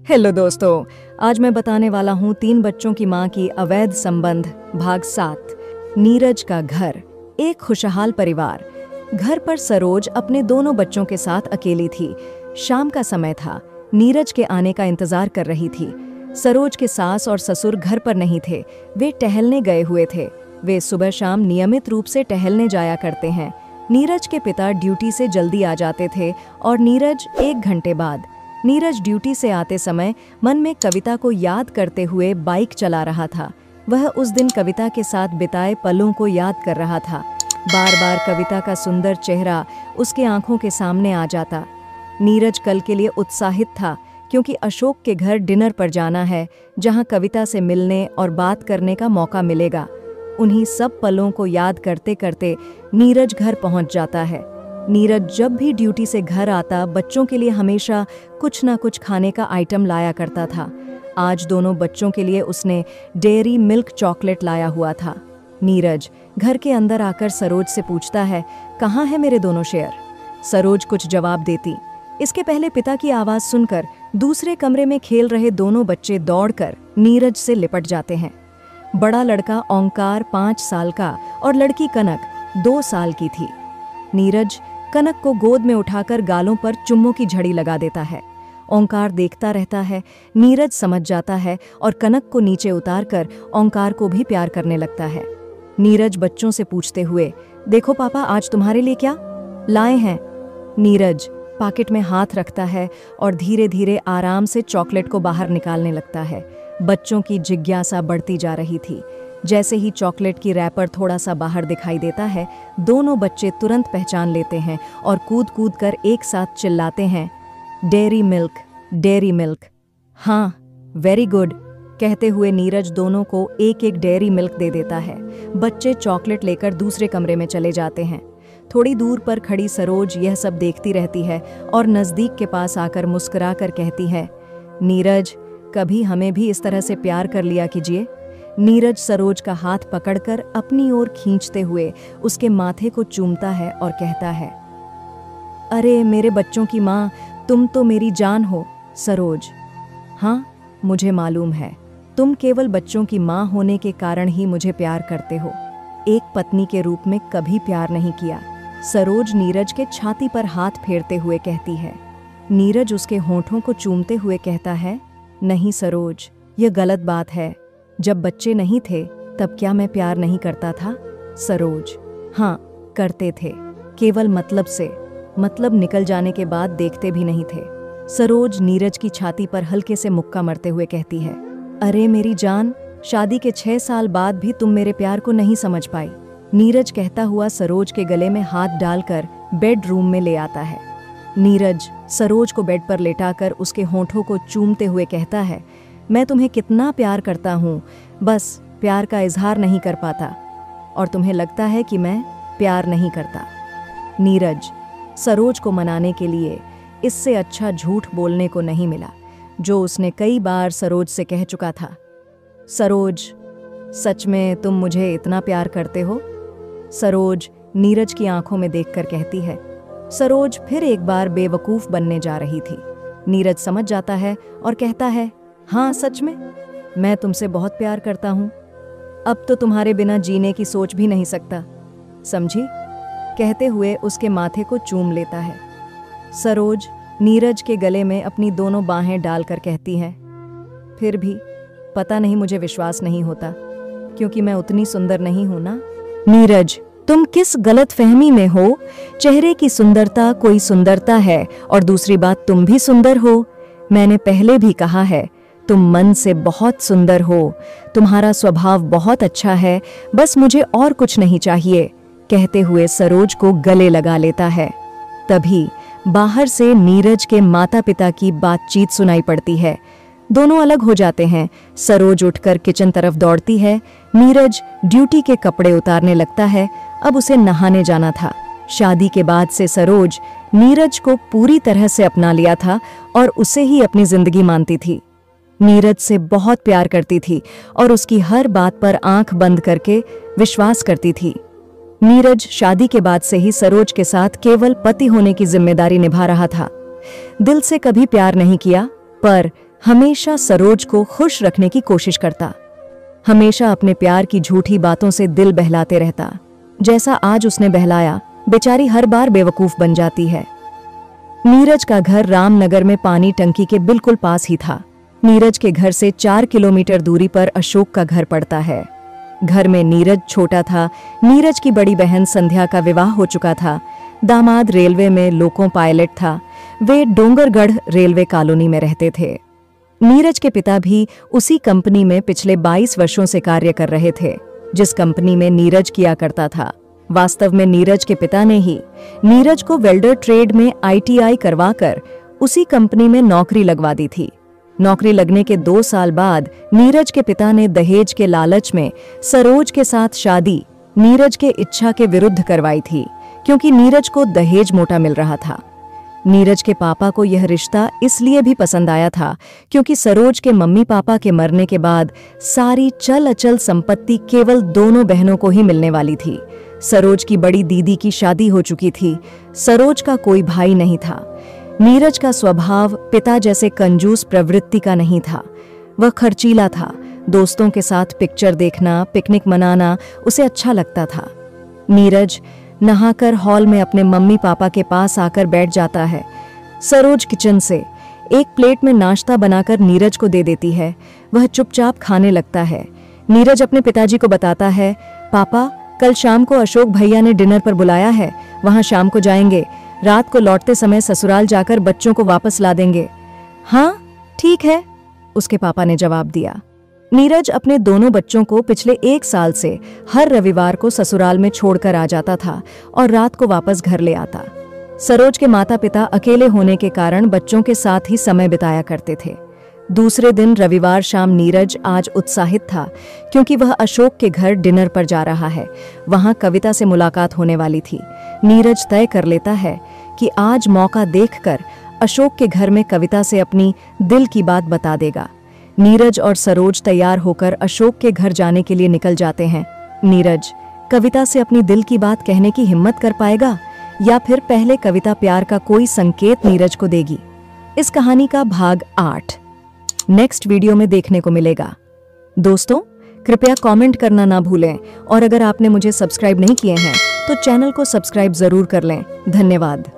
Hello दोस्तों, आज मैं बताने वाला हूँ 3 बच्चों की माँ की अवैध संबंध भाग 7। नीरज का घर। एक खुशहाल परिवार। घर पर सरोज अपने दोनों बच्चों के साथ अकेली थी। शाम का समय था। नीरज के आने का इंतजार कर रही थी। सरोज के सास और ससुर घर पर नहीं थे। वे टहलने गए हुए थे। वे सुबह शाम नियमित रूप से टहलने जाया करते हैं। नीरज के पिता ड्यूटी से जल्दी आ जाते थे और नीरज 1 घंटे बाद। नीरज ड्यूटी से आते समय मन में कविता को याद करते हुए बाइक चला रहा था। वह उस दिन कविता के साथ बिताए पलों को याद कर रहा था। बार बार कविता का सुंदर चेहरा उसके आंखों के सामने आ जाता। नीरज कल के लिए उत्साहित था क्योंकि अशोक के घर डिनर पर जाना है, जहां कविता से मिलने और बात करने का मौका मिलेगा। उन्हीं सब पलों को याद करते करते नीरज घर पहुंच जाता है। नीरज जब भी ड्यूटी से घर आता बच्चों के लिए हमेशा कुछ ना कुछ खाने का आइटम लाया करता था। आज दोनों बच्चों के लिए उसने डेयरी मिल्क चॉकलेट लाया हुआ था। नीरज घर के अंदर आकर सरोज से पूछता है, कहाँ है मेरे दोनों शेर? सरोज कुछ जवाब देती। इसके पहले पिता की आवाज सुनकर दूसरे कमरे में खेल रहे दोनों बच्चे दौड़कर नीरज से लिपट जाते हैं। बड़ा लड़का ओंकार 5 साल का और लड़की कनक 2 साल की थी। नीरज कनक को गोद में उठाकर गालों पर चुम्मों की झड़ी लगा देता है। ओंकार देखता रहता है। नीरज समझ जाता है और कनक को नीचे उतारकर ओंकार को भी प्यार करने लगता है। नीरज बच्चों से पूछते हुए, देखो पापा, आज तुम्हारे लिए क्या लाए हैं? नीरज पॉकेट में हाथ रखता है और धीरे धीरे आराम से चॉकलेट को बाहर निकालने लगता है। बच्चों की जिज्ञासा बढ़ती जा रही थी। जैसे ही चॉकलेट की रैपर थोड़ा सा बाहर दिखाई देता है, दोनों बच्चे तुरंत पहचान लेते हैं और कूद कूद कर एक साथ चिल्लाते हैं, डेयरी मिल्क, डेयरी मिल्क। हाँ, वेरी गुड, कहते हुए नीरज दोनों को एक एक डेयरी मिल्क दे देता है। बच्चे चॉकलेट लेकर दूसरे कमरे में चले जाते हैं। थोड़ी दूर पर खड़ी सरोज यह सब देखती रहती है और नज़दीक के पास आकर मुस्कुरा कर कहती है, नीरज, कभी हमें भी इस तरह से प्यार कर लिया कीजिए। नीरज सरोज का हाथ पकड़कर अपनी ओर खींचते हुए उसके माथे को चूमता है और कहता है, अरे मेरे बच्चों की माँ, तुम तो मेरी जान हो सरोज। हाँ, मुझे मालूम है, तुम केवल बच्चों की माँ होने के कारण ही मुझे प्यार करते हो। एक पत्नी के रूप में कभी प्यार नहीं किया। सरोज नीरज के छाती पर हाथ फेरते हुए कहती है। नीरज उसके होंठों को चूमते हुए कहता है, नहीं सरोज, यह गलत बात है। जब बच्चे नहीं थे तब क्या मैं प्यार नहीं करता था? सरोज, हाँ करते थे, केवल मतलब से। मतलब निकल जाने के बाद देखते भी नहीं थे। सरोज नीरज की छाती पर हल्के से मुक्का मारते हुए कहती है, अरे मेरी जान, शादी के 6 साल बाद भी तुम मेरे प्यार को नहीं समझ पाई। नीरज कहता हुआ सरोज के गले में हाथ डालकर बेडरूम में ले आता है। नीरज सरोज को बेड पर लेटाकर उसके होंठों को चूमते हुए कहता है, मैं तुम्हें कितना प्यार करता हूँ, बस प्यार का इजहार नहीं कर पाता और तुम्हें लगता है कि मैं प्यार नहीं करता। नीरज सरोज को मनाने के लिए इससे अच्छा झूठ बोलने को नहीं मिला, जो उसने कई बार सरोज से कह चुका था। सरोज, सच में तुम मुझे इतना प्यार करते हो? सरोज नीरज की आंखों में देखकर कहती है। सरोज फिर एक बार बेवकूफ़ बनने जा रही थी। नीरज समझ जाता है और कहता है, हाँ सच में, मैं तुमसे बहुत प्यार करता हूँ। अब तो तुम्हारे बिना जीने की सोच भी नहीं सकता, समझी? कहते हुए उसके माथे को चूम लेता है। सरोज नीरज के गले में अपनी दोनों बाहें डालकर कहती है, फिर भी पता नहीं मुझे विश्वास नहीं होता, क्योंकि मैं उतनी सुंदर नहीं हूं ना। नीरज, तुम किस गलत फहमी में हो? चेहरे की सुंदरता कोई सुंदरता है और दूसरी बात तुम भी सुंदर हो। मैंने पहले भी कहा है, तुम मन से बहुत सुंदर हो। तुम्हारा स्वभाव बहुत अच्छा है, बस मुझे और कुछ नहीं चाहिए, कहते हुए सरोज को गले लगा लेता है। तभी बाहर से नीरज के माता पिता की बातचीत सुनाई पड़ती है। दोनों अलग हो जाते हैं। सरोज उठकर किचन तरफ दौड़ती है। नीरज ड्यूटी के कपड़े उतारने लगता है। अब उसे नहाने जाना था। शादी के बाद से सरोज नीरज को पूरी तरह से अपना लिया था और उसे ही अपनी जिंदगी मानती थी। नीरज से बहुत प्यार करती थी और उसकी हर बात पर आंख बंद करके विश्वास करती थी। नीरज शादी के बाद से ही सरोज के साथ केवल पति होने की जिम्मेदारी निभा रहा था। दिल से कभी प्यार नहीं किया, पर हमेशा सरोज को खुश रखने की कोशिश करता, हमेशा अपने प्यार की झूठी बातों से दिल बहलाते रहता। जैसा आज उसने बहलाया, बेचारी हर बार बेवकूफ बन जाती है। नीरज का घर रामनगर में पानी टंकी के बिल्कुल पास ही था। नीरज के घर से 4 किलोमीटर दूरी पर अशोक का घर पड़ता है। घर में नीरज छोटा था। नीरज की बड़ी बहन संध्या का विवाह हो चुका था। दामाद रेलवे में लोको पायलट था। वे डोंगरगढ़ रेलवे कॉलोनी में रहते थे। नीरज के पिता भी उसी कंपनी में पिछले 22 वर्षों से कार्य कर रहे थे, जिस कंपनी में नीरज किया करता था। वास्तव में नीरज के पिता ने ही नीरज को वेल्डर ट्रेड में ITI करवाकर उसी कंपनी में नौकरी लगवा दी थी। नौकरी लगने के 2 साल बाद नीरज के पिता ने दहेज के लालच में सरोज के साथ शादी नीरज के इच्छा के विरुद्ध करवाई थी, क्योंकि नीरज को दहेज मोटा मिल रहा था। नीरज के पापा को यह रिश्ता इसलिए भी पसंद आया था क्योंकि सरोज के मम्मी पापा के मरने के बाद सारी चल अचल संपत्ति केवल दोनों बहनों को ही मिलने वाली थी। सरोज की बड़ी दीदी की शादी हो चुकी थी। सरोज का कोई भाई नहीं था। नीरज का स्वभाव पिता जैसे कंजूस प्रवृत्ति का नहीं था। वह खर्चीला था। दोस्तों के साथ पिक्चर देखना, पिकनिक मनाना उसे अच्छा लगता था। नीरज नहाकर हॉल में अपने मम्मी पापा के पास आकर बैठ जाता है। सरोज किचन से एक प्लेट में नाश्ता बनाकर नीरज को दे देती है। वह चुपचाप खाने लगता है। नीरज अपने पिताजी को बताता है, पापा कल शाम को अशोक भैया ने डिनर पर बुलाया है, वहां शाम को जाएंगे। रात को लौटते समय ससुराल जाकर बच्चों को वापस ला देंगे। हाँ ठीक है, उसके पापा ने जवाब दिया। नीरज अपने दोनों बच्चों को पिछले 1 साल से हर रविवार को ससुराल में छोड़कर आ जाता था और रात को वापस घर ले आता। सरोज के माता पिता अकेले होने के कारण बच्चों के साथ ही समय बिताया करते थे। दूसरे दिन रविवार शाम नीरज आज उत्साहित था क्योंकि वह अशोक के घर डिनर पर जा रहा है। वहां कविता से मुलाकात होने वाली थी। नीरज तय कर लेता है कि आज मौका देखकर अशोक के घर में कविता से अपनी दिल की बात बता देगा। नीरज और सरोज तैयार होकर अशोक के घर जाने के लिए निकल जाते हैं। नीरज कविता से अपनी दिल की बात कहने की हिम्मत कर पाएगा या फिर पहले कविता प्यार का कोई संकेत नीरज को देगी? इस कहानी का भाग 8 नेक्स्ट वीडियो में देखने को मिलेगा। दोस्तों कृपया कमेंट करना ना भूलें और अगर आपने मुझे सब्सक्राइब नहीं किए हैं तो चैनल को सब्सक्राइब जरूर कर लें। धन्यवाद।